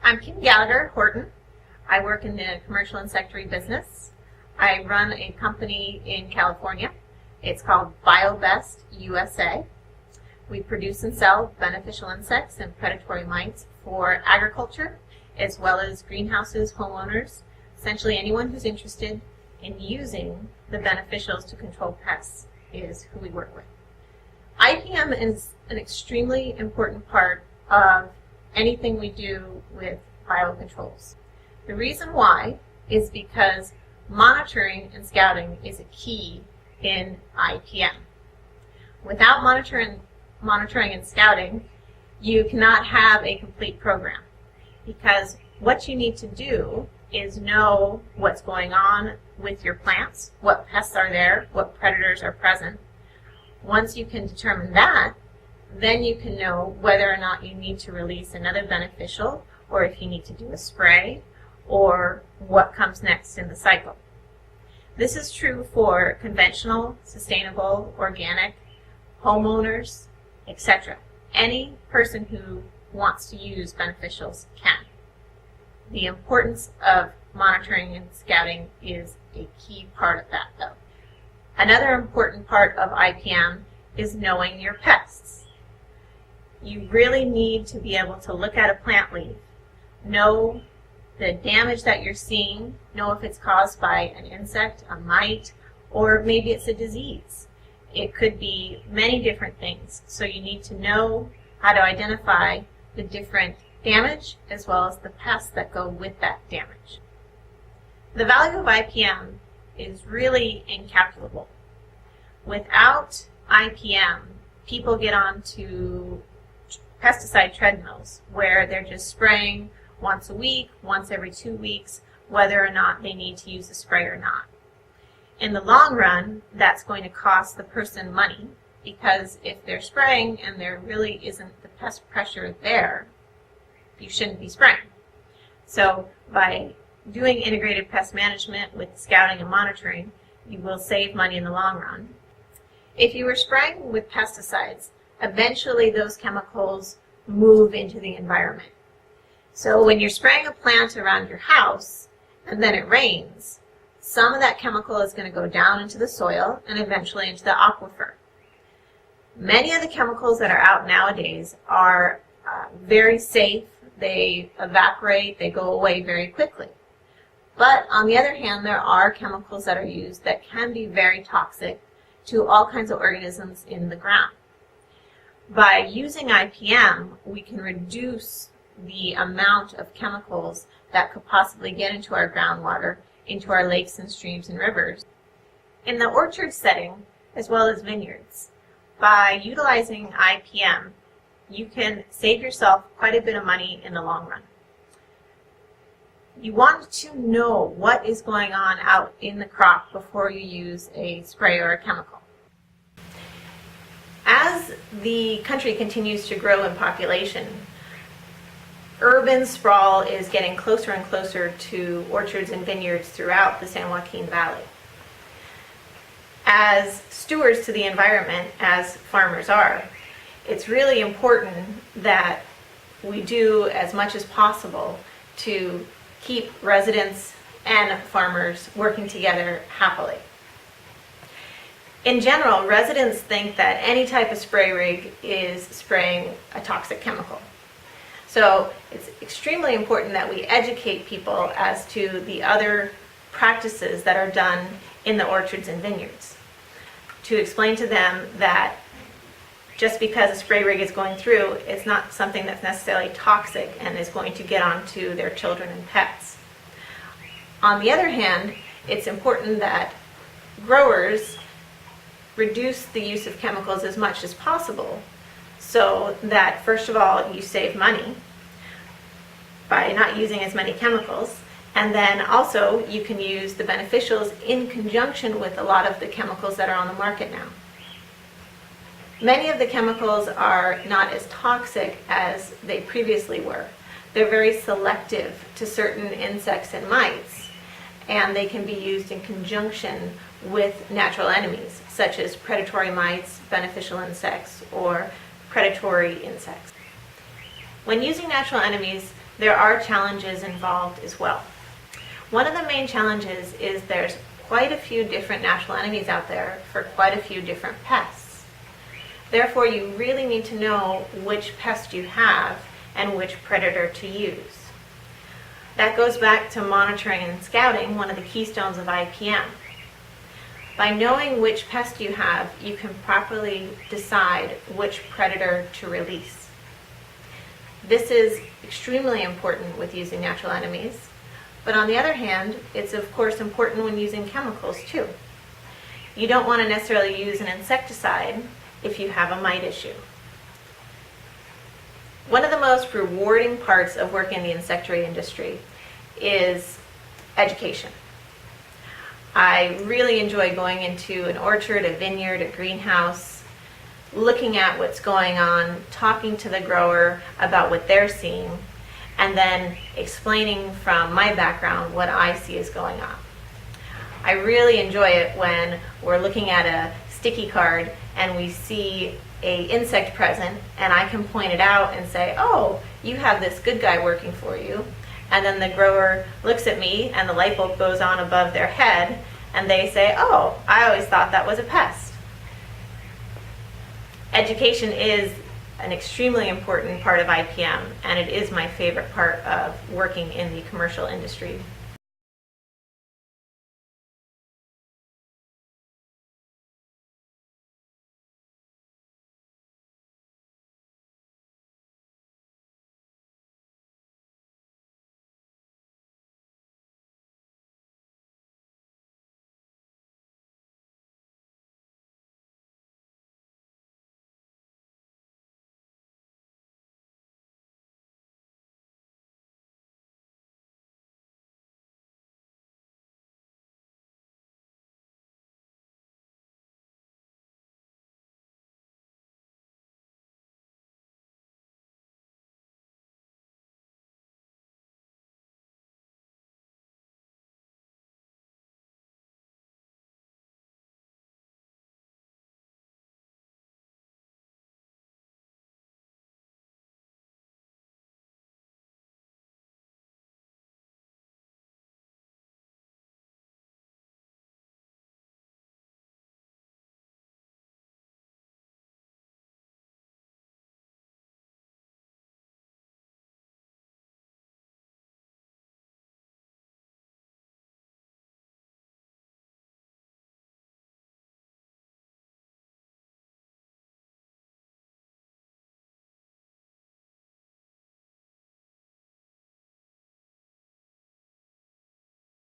I'm Kim Gallagher Horton. I work in the commercial insectary business. I run a company in California. It's called Biobest USA. We produce and sell beneficial insects and predatory mites for agriculture, as well as greenhouses, homeowners, essentially anyone who's interested in using the beneficials to control pests is who we work with. IPM is an extremely important part of anything we do with biocontrols. The reason why is because monitoring and scouting is a key in IPM. Without monitoring and scouting, you cannot have a complete program, because what you need to do is know what's going on with your plants, what pests are there, what predators are present. Once you can determine that, then you can know whether or not you need to release another beneficial, or if you need to do a spray, or what comes next in the cycle. This is true for conventional, sustainable, organic, homeowners, etc. Any person who wants to use beneficials can. The importance of monitoring and scouting is a key part of that, though. Another important part of IPM is knowing your pests. You really need to be able to look at a plant leaf, know the damage that you're seeing, know if it's caused by an insect, a mite, or maybe it's a disease. It could be many different things, so you need to know how to identify the different damage as well as the pests that go with that damage. The value of IPM is really incalculable. Without IPM, people get onto pesticide treadmills where they're just spraying once a week, once every 2 weeks, whether or not they need to use a spray or not. In the long run, that's going to cost the person money, because if they're spraying and there really isn't the pest pressure there, you shouldn't be spraying. So by doing integrated pest management with scouting and monitoring, you will save money in the long run. If you were spraying with pesticides, eventually those chemicals move into the environment. So when you're spraying a plant around your house and then it rains, some of that chemical is going to go down into the soil and eventually into the aquifer. Many of the chemicals that are out nowadays are very safe. They evaporate, they go away very quickly. But on the other hand, there are chemicals that are used that can be very toxic to all kinds of organisms in the ground. By using IPM, we can reduce the amount of chemicals that could possibly get into our groundwater, into our lakes and streams and rivers. In the orchard setting, as well as vineyards, by utilizing IPM, you can save yourself quite a bit of money in the long run. You want to know what is going on out in the crop before you use a spray or a chemical. As the country continues to grow in population, urban sprawl is getting closer and closer to orchards and vineyards throughout the San Joaquin Valley. As stewards to the environment, as farmers are, it's really important that we do as much as possible to keep residents and farmers working together happily. In general, residents think that any type of spray rig is spraying a toxic chemical. So it's extremely important that we educate people as to the other practices that are done in the orchards and vineyards, to explain to them that just because a spray rig is going through, it's not something that's necessarily toxic and is going to get onto their children and pets. On the other hand, it's important that growers reduce the use of chemicals as much as possible, so that first of all you save money by not using as many chemicals, and then also you can use the beneficials in conjunction with a lot of the chemicals that are on the market now. Many of the chemicals are not as toxic as they previously were. They're very selective to certain insects and mites, and they can be used in conjunction with natural enemies, such as predatory mites, beneficial insects, or predatory insects. When using natural enemies, there are challenges involved as well. One of the main challenges is there's quite a few different natural enemies out there for quite a few different pests. Therefore, you really need to know which pest you have and which predator to use. That goes back to monitoring and scouting, one of the keystones of IPM. By knowing which pest you have, you can properly decide which predator to release. This is extremely important with using natural enemies, but on the other hand, it's of course important when using chemicals too. You don't want to necessarily use an insecticide if you have a mite issue. One of the most rewarding parts of working in the insectary industry is education. I really enjoy going into an orchard, a vineyard, a greenhouse, looking at what's going on, talking to the grower about what they're seeing, and then explaining from my background what I see is going on. I really enjoy it when we're looking at a sticky card and we see an insect present and I can point it out and say, oh, you have this good guy working for you. And then the grower looks at me and the light bulb goes on above their head and they say, oh, I always thought that was a pest. Education is an extremely important part of IPM, and it is my favorite part of working in the commercial industry